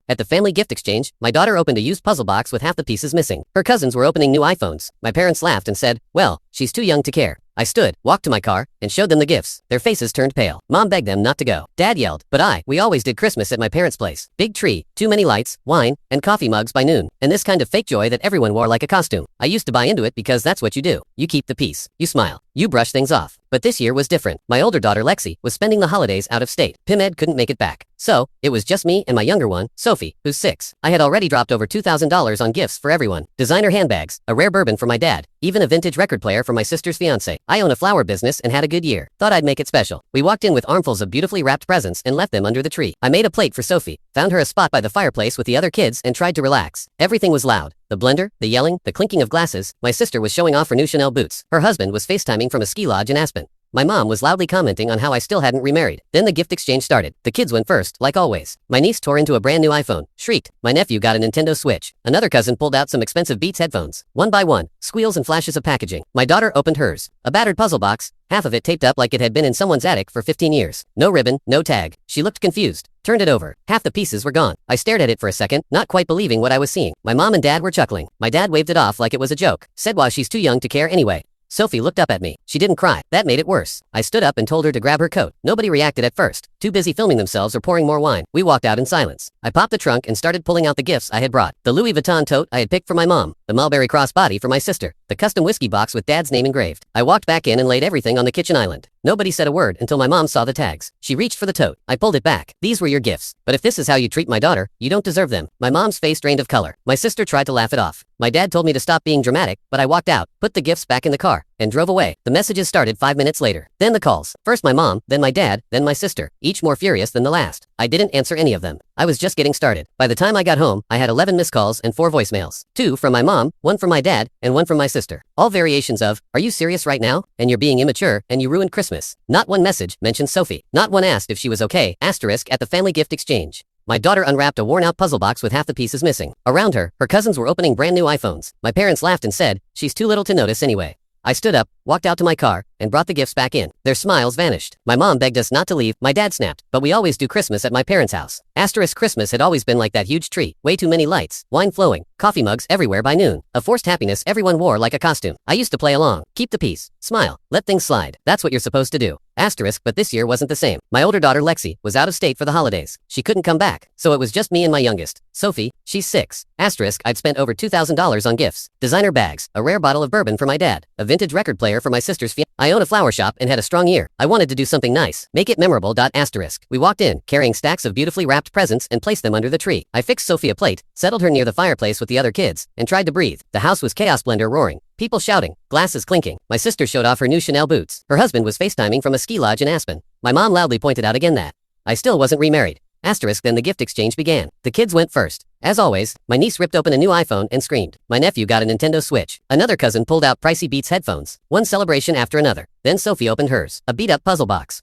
At the family gift exchange, my daughter opened a used puzzle box with half the pieces missing. Her cousins were opening new iPhones. My parents laughed and said, well, she's too young to care. I stood, walked to my car, and showed them the gifts. Their faces turned pale. Mom begged them not to go. Dad yelled, but we always did Christmas at my parents' place. Big tree, too many lights, wine, and coffee mugs by noon. And this kind of fake joy that everyone wore like a costume. I used to buy into it because that's what you do. You keep the peace. You smile. You brush things off. But this year was different. My older daughter, Lexi, was spending the holidays out of state. PimEd couldn't make it back. So, it was just me and my younger one, Sophie, who's 6. I had already dropped over $2,000 on gifts for everyone. Designer handbags, a rare bourbon for my dad, even a vintage record player for my sister's fiancé. I own a flower business and had a good year. Thought I'd make it special. We walked in with armfuls of beautifully wrapped presents and left them under the tree. I made a plate for Sophie, found her a spot by the fireplace with the other kids and tried to relax. Everything was loud. The blender, the yelling, the clinking of glasses. My sister was showing off her new Chanel boots. Her husband was FaceTiming from a ski lodge in Aspen. My mom was loudly commenting on how I still hadn't remarried. Then the gift exchange started. The kids went first, like always. My niece tore into a brand new iPhone, shrieked. My nephew got a Nintendo Switch. Another cousin pulled out some expensive Beats headphones. One by one, squeals and flashes of packaging. My daughter opened hers. A battered puzzle box, half of it taped up like it had been in someone's attic for 15 years. No ribbon, no tag. She looked confused. Turned it over. Half the pieces were gone. I stared at it for a second, not quite believing what I was seeing. My mom and dad were chuckling. My dad waved it off like it was a joke. Said, well, she's too young to care anyway. Sophie looked up at me. She didn't cry. That made it worse. I stood up and told her to grab her coat. Nobody reacted at first. Too busy filming themselves or pouring more wine. We walked out in silence. I popped the trunk and started pulling out the gifts I had brought. The Louis Vuitton tote I had picked for my mom. The Mulberry Cross body for my sister. The custom whiskey box with Dad's name engraved. I walked back in and laid everything on the kitchen island. Nobody said a word until my mom saw the tags. She reached for the tote. I pulled it back. These were your gifts. But if this is how you treat my daughter, you don't deserve them. My mom's face drained of color. My sister tried to laugh it off. My dad told me to stop being dramatic, but I walked out, put the gifts back in the car, and drove away. The messages started 5 minutes later. Then the calls. First my mom, then my dad, then my sister, each more furious than the last. I didn't answer any of them. I was just getting started. By the time I got home, I had 11 missed calls and 4 voicemails. 2 from my mom, 1 from my dad, and 1 from my sister. All variations of, are you serious right now? And you're being immature, and you ruined Christmas. Not one message mentioned Sophie. Not one asked if she was okay, asterisk at the family gift exchange. My daughter unwrapped a worn-out puzzle box with half the pieces missing. Around her, her cousins were opening brand new iPhones. My parents laughed and said, she's too little to notice anyway. I stood up, walked out to my car, and brought the gifts back in. Their smiles vanished. My mom begged us not to leave. My dad snapped, but we always do Christmas at my parents' house. Asterisk Christmas had always been like that huge tree, way too many lights, wine flowing, coffee mugs everywhere by noon. A forced happiness everyone wore like a costume. I used to play along, keep the peace, smile, let things slide. That's what you're supposed to do. Asterisk, but this year wasn't the same. My older daughter Lexi was out of state for the holidays. She couldn't come back, so it was just me and my youngest, Sophie. She's 6. Asterisk, I'd spent over $2,000 on gifts. Designer bags, a rare bottle of bourbon for my dad, a vintage record player for my sister's fiancé. I own a flower shop and had a strong year. I wanted to do something nice, make it memorable. Asterisk. We walked in, carrying stacks of beautifully wrapped presents and placed them under the tree. I fixed Sophie a plate, settled her near the fireplace with the other kids, and tried to breathe. The house was chaos blender roaring. People shouting, glasses clinking. My sister showed off her new Chanel boots. Her husband was FaceTiming from a ski lodge in Aspen. My mom loudly pointed out again that I still wasn't remarried. Asterisk. Then the gift exchange began. The kids went first. As always, my niece ripped open a new iPhone and screamed. My nephew got a Nintendo Switch. Another cousin pulled out pricey Beats headphones. One celebration after another. Then Sophie opened hers. A beat-up puzzle box.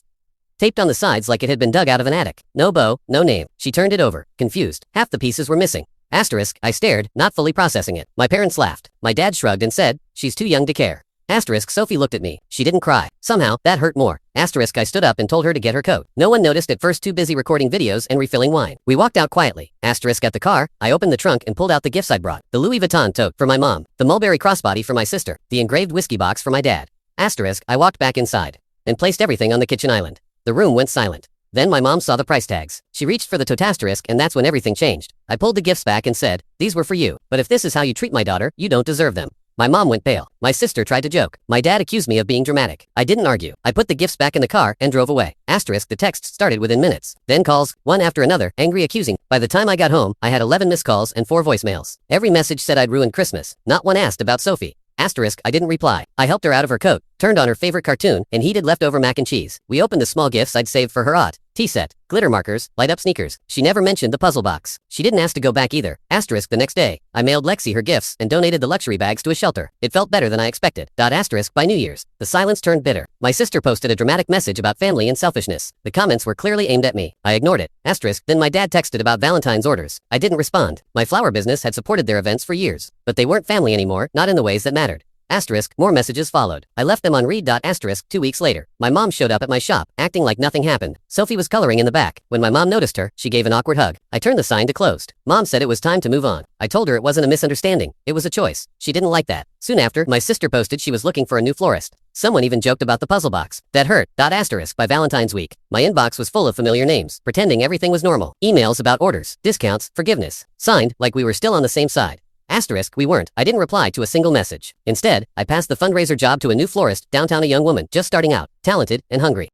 Taped on the sides like it had been dug out of an attic. No bow, no name. She turned it over, confused. Half the pieces were missing. Asterisk. I stared, not fully processing it. My parents laughed. My dad shrugged and said, she's too young to care. Asterisk. Sophie looked at me. She didn't cry. Somehow, that hurt more. Asterisk. I stood up and told her to get her coat. No one noticed at first, too busy recording videos and refilling wine. We walked out quietly. Asterisk. At the car, I opened the trunk and pulled out the gifts I'd brought. The Louis Vuitton tote for my mom. The Mulberry Crossbody for my sister. The engraved whiskey box for my dad. Asterisk. I walked back inside and placed everything on the kitchen island. The room went silent. Then my mom saw the price tags. She reached for the tote asterisk, and that's when everything changed. I pulled the gifts back and said, these were for you. But if this is how you treat my daughter, you don't deserve them. My mom went pale. My sister tried to joke. My dad accused me of being dramatic. I didn't argue. I put the gifts back in the car and drove away. Asterisk. The texts started within minutes. Then calls, one after another, angry, accusing. By the time I got home, I had 11 missed calls and 4 voicemails. Every message said I'd ruined Christmas. Not one asked about Sophie. Asterisk. I didn't reply. I helped her out of her coat, turned on her favorite cartoon, and heated leftover mac and cheese. We opened the small gifts I'd saved for her aunt. Tea set, glitter markers, light-up sneakers. She never mentioned the puzzle box. She didn't ask to go back either. Asterisk. The next day, I mailed Lexi her gifts and donated the luxury bags to a shelter. It felt better than I expected. Asterisk. By New Year's, the silence turned bitter. My sister posted a dramatic message about family and selfishness. The comments were clearly aimed at me. I ignored it. Asterisk. Then my dad texted about Valentine's orders. I didn't respond. My flower business had supported their events for years, but they weren't family anymore, not in the ways that mattered. Asterisk, more messages followed. I left them on read. Asterisk, 2 weeks later. My mom showed up at my shop, acting like nothing happened. Sophie was coloring in the back. When my mom noticed her, she gave an awkward hug. I turned the sign to closed. Mom said it was time to move on. I told her it wasn't a misunderstanding. It was a choice. She didn't like that. Soon after, my sister posted she was looking for a new florist. Someone even joked about the puzzle box. That hurt. Asterisk, by Valentine's week. My inbox was full of familiar names, pretending everything was normal. Emails about orders, discounts, forgiveness. Signed, like we were still on the same side. Asterisk, we weren't. I didn't reply to a single message. Instead, I passed the fundraiser job to a new florist downtown, a young woman just starting out, talented and hungry.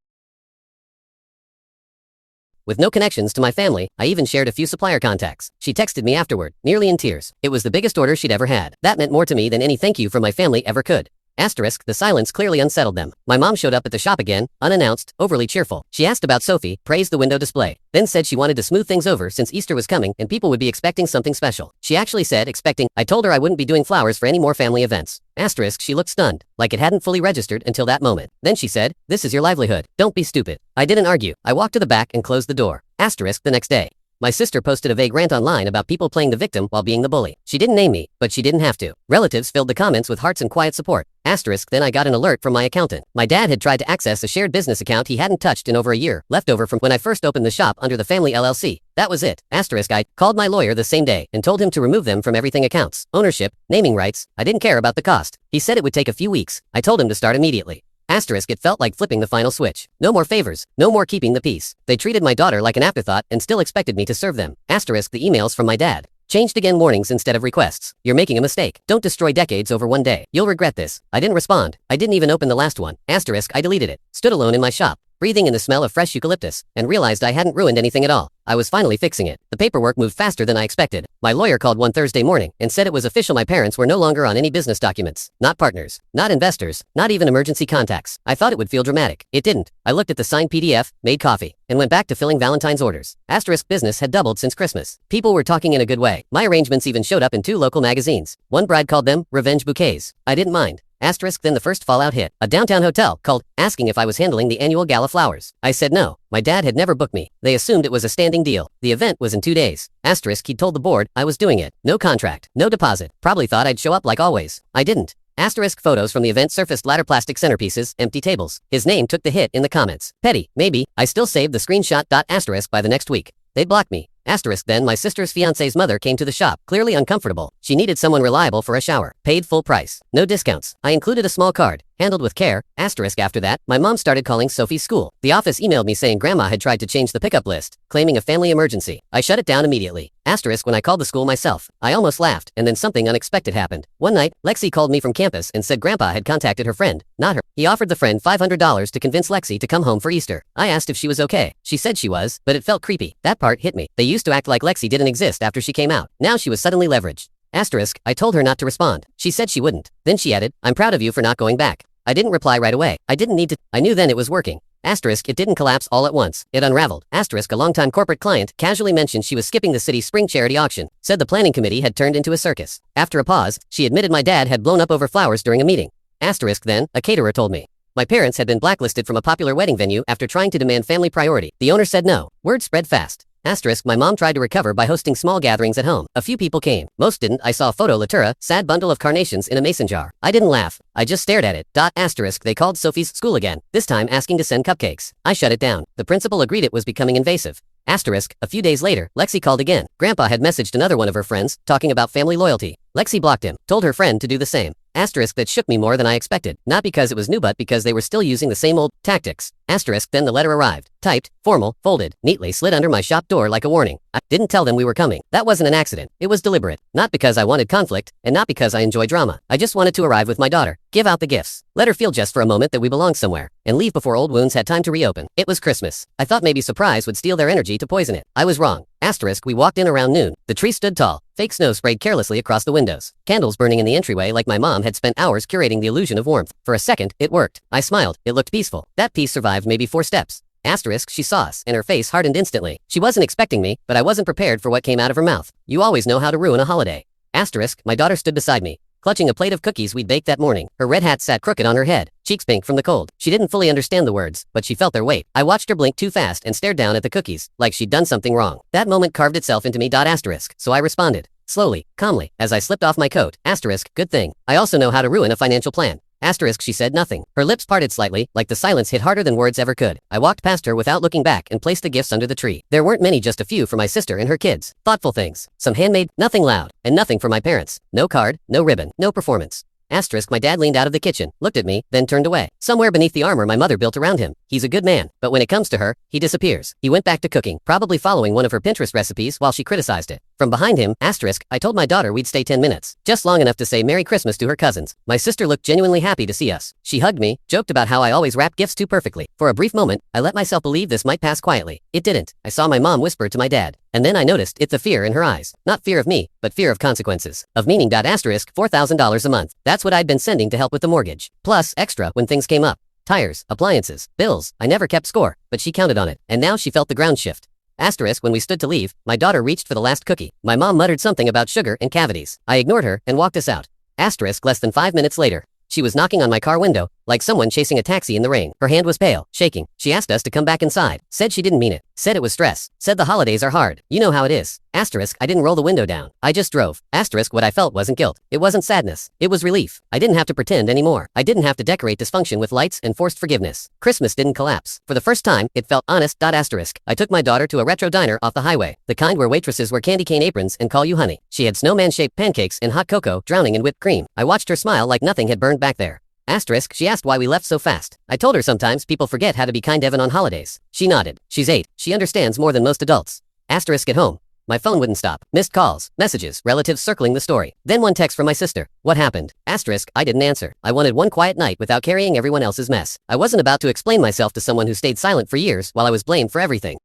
With no connections to my family, I even shared a few supplier contacts. She texted me afterward, nearly in tears. It was the biggest order she'd ever had. That meant more to me than any thank you from my family ever could. Asterisk, the silence clearly unsettled them. My mom showed up at the shop again, unannounced, overly cheerful. She asked about Sophie, praised the window display, then said she wanted to smooth things over since Easter was coming and people would be expecting something special. She actually said expecting. I told her I wouldn't be doing flowers for any more family events. Asterisk, she looked stunned, like it hadn't fully registered until that moment. Then she said, this is your livelihood. Don't be stupid. I didn't argue. I walked to the back and closed the door. Asterisk, the next day. My sister posted a vague rant online about people playing the victim while being the bully. She didn't name me, but she didn't have to. Relatives filled the comments with hearts and quiet support. Asterisk, then I got an alert from my accountant. My dad had tried to access a shared business account he hadn't touched in over a year, left over from when I first opened the shop under the family LLC. That was it. Asterisk, I called my lawyer the same day and told him to remove them from everything accounts, ownership, naming rights. I didn't care about the cost. He said it would take a few weeks. I told him to start immediately. Asterisk, it felt like flipping the final switch. No more favors, no more keeping the peace. They treated my daughter like an afterthought and still expected me to serve them. Asterisk, the emails from my dad. Changed again, warnings instead of requests. You're making a mistake. Don't destroy decades over one day. You'll regret this. I didn't respond. I didn't even open the last one. Asterisk, I deleted it. Stood alone in my shop, breathing in the smell of fresh eucalyptus, and realized I hadn't ruined anything at all. I was finally fixing it. The paperwork moved faster than I expected. My lawyer called one Thursday morning and said it was official. My parents were no longer on any business documents. Not partners. Not investors. Not even emergency contacts. I thought it would feel dramatic. It didn't. I looked at the signed PDF, made coffee, and went back to filling Valentine's orders. Asterisk, business had doubled since Christmas. People were talking in a good way. My arrangements even showed up in 2 local magazines. One bride called them revenge bouquets. I didn't mind. Asterisk, then the first fallout hit. A downtown hotel called, asking if I was handling the annual gala flowers. I said no. My dad had never booked me. They assumed it was a standing deal. The event was in 2 days. Asterisk, he'd told the board I was doing it. No contract. No deposit. Probably thought I'd show up like always. I didn't. Asterisk, photos from the event surfaced, ladder, plastic centerpieces, empty tables. His name took the hit in the comments. Petty, maybe. I still saved the screenshot. Asterisk, by the next week. They blocked me. Asterisk, then my sister's fiance's mother came to the shop, clearly uncomfortable. She needed someone reliable for a shower. Paid full price. No discounts. I included a small card. Handled with care. Asterisk, after that, my mom started calling Sophie's school. The office emailed me saying grandma had tried to change the pickup list, claiming a family emergency. I shut it down immediately. Asterisk, when I called the school myself, I almost laughed, and then something unexpected happened. One night, Lexi called me from campus and said grandpa had contacted her friend, not her. He offered the friend $500 to convince Lexi to come home for Easter. I asked if she was okay. She said she was, but it felt creepy. That part hit me. They used to act like Lexi didn't exist after she came out. Now she was suddenly leveraged. Asterisk, I told her not to respond. She said she wouldn't. Then she added, I'm proud of you for not going back. I didn't reply right away. I didn't need to. I knew then it was working. Asterisk, it didn't collapse all at once. It unraveled. Asterisk, a longtime corporate client casually mentioned she was skipping the city's spring charity auction. Said the planning committee had turned into a circus. After a pause, she admitted my dad had blown up over flowers during a meeting. Asterisk, then, a caterer told me. My parents had been blacklisted from a popular wedding venue after trying to demand family priority. The owner said no. Word spread fast. Asterisk, my mom tried to recover by hosting small gatherings at home. A few people came. Most didn't. I saw a photo Latura, sad bundle of carnations in a mason jar. I didn't laugh. I just stared at it. Asterisk, they called Sophie's school again, this time asking to send cupcakes. I shut it down. The principal agreed it was becoming invasive. Asterisk, a few days later, Lexi called again. Grandpa had messaged another one of her friends, talking about family loyalty. Lexi blocked him, told her friend to do the same. Asterisk, that shook me more than I expected. Not because it was new but because they were still using the same old tactics. Asterisk, then the letter arrived. Typed, formal, folded, neatly slid under my shop door like a warning. I didn't tell them we were coming. That wasn't an accident. It was deliberate. Not because I wanted conflict, and not because I enjoy drama. I just wanted to arrive with my daughter, give out the gifts, let her feel just for a moment that we belonged somewhere, and leave before old wounds had time to reopen. It was Christmas. I thought maybe surprise would steal their energy to poison it. I was wrong. Asterisk, we walked in around noon. The tree stood tall. Fake snow sprayed carelessly across the windows. Candles burning in the entryway like my mom had spent hours curating the illusion of warmth. For a second, it worked. I smiled. It looked peaceful. That peace survived maybe 4 steps. Asterisk, she saw us, and her face hardened instantly. She wasn't expecting me, but I wasn't prepared for what came out of her mouth. You always know how to ruin a holiday. Asterisk, my daughter stood beside me, clutching a plate of cookies we'd baked that morning. Her red hat sat crooked on her head, cheeks pink from the cold. She didn't fully understand the words, but she felt their weight. I watched her blink too fast and stared down at the cookies, like she'd done something wrong. That moment carved itself into me. Asterisk, so I responded. slowly, calmly, as I slipped off my coat. Asterisk, good thing. I also know how to ruin a financial plan. Asterisk, she said nothing. Her lips parted slightly, like the silence hit harder than words ever could. I walked past her without looking back and placed the gifts under the tree. There weren't many, just a few for my sister and her kids. Thoughtful things. Some handmade, nothing loud, and nothing for my parents. No card, no ribbon, no performance. Asterisk, my dad leaned out of the kitchen, looked at me, then turned away. Somewhere beneath the armor my mother built around him. He's a good man, but when it comes to her, he disappears. He went back to cooking, probably following one of her Pinterest recipes while she criticized it. From behind him, asterisk, I told my daughter we'd stay 10 minutes. Just long enough to say Merry Christmas to her cousins. My sister looked genuinely happy to see us. She hugged me, joked about how I always wrap gifts too perfectly. For a brief moment, I let myself believe this might pass quietly. It didn't. I saw my mom whisper to my dad. And then I noticed the fear in her eyes. Not fear of me, but fear of consequences. Of meaning. Asterisk, $4,000 a month. That's what I'd been sending to help with the mortgage. Plus, extra when things came up. Tires, appliances, bills. I never kept score, but she counted on it. And now she felt the ground shift. Asterisk, when we stood to leave, my daughter reached for the last cookie. My mom muttered something about sugar and cavities. I ignored her and walked us out. Asterisk, less than 5 minutes later. She was knocking on my car window, like someone chasing a taxi in the rain. Her hand was pale, shaking. She asked us to come back inside. Said she didn't mean it. Said it was stress. Said the holidays are hard. You know how it is. Asterisk, I didn't roll the window down. I just drove. Asterisk, what I felt wasn't guilt. It wasn't sadness. It was relief. I didn't have to pretend anymore. I didn't have to decorate dysfunction with lights and forced forgiveness. Christmas didn't collapse. For the first time, it felt honest. Asterisk, I took my daughter to a retro diner off the highway. The kind where waitresses wear candy cane aprons and call you honey. She had snowman-shaped pancakes and hot cocoa, drowning in whipped cream. I watched her smile like nothing had burned back there. Asterisk, she asked why we left so fast. I told her sometimes people forget how to be kind even on holidays. She nodded. She's 8. She understands more than most adults. Asterisk, at home. My phone wouldn't stop. Missed calls, messages, relatives circling the story. Then one text from my sister. What happened? Asterisk, I didn't answer. I wanted one quiet night without carrying everyone else's mess. I wasn't about to explain myself to someone who stayed silent for years while I was blamed for everything.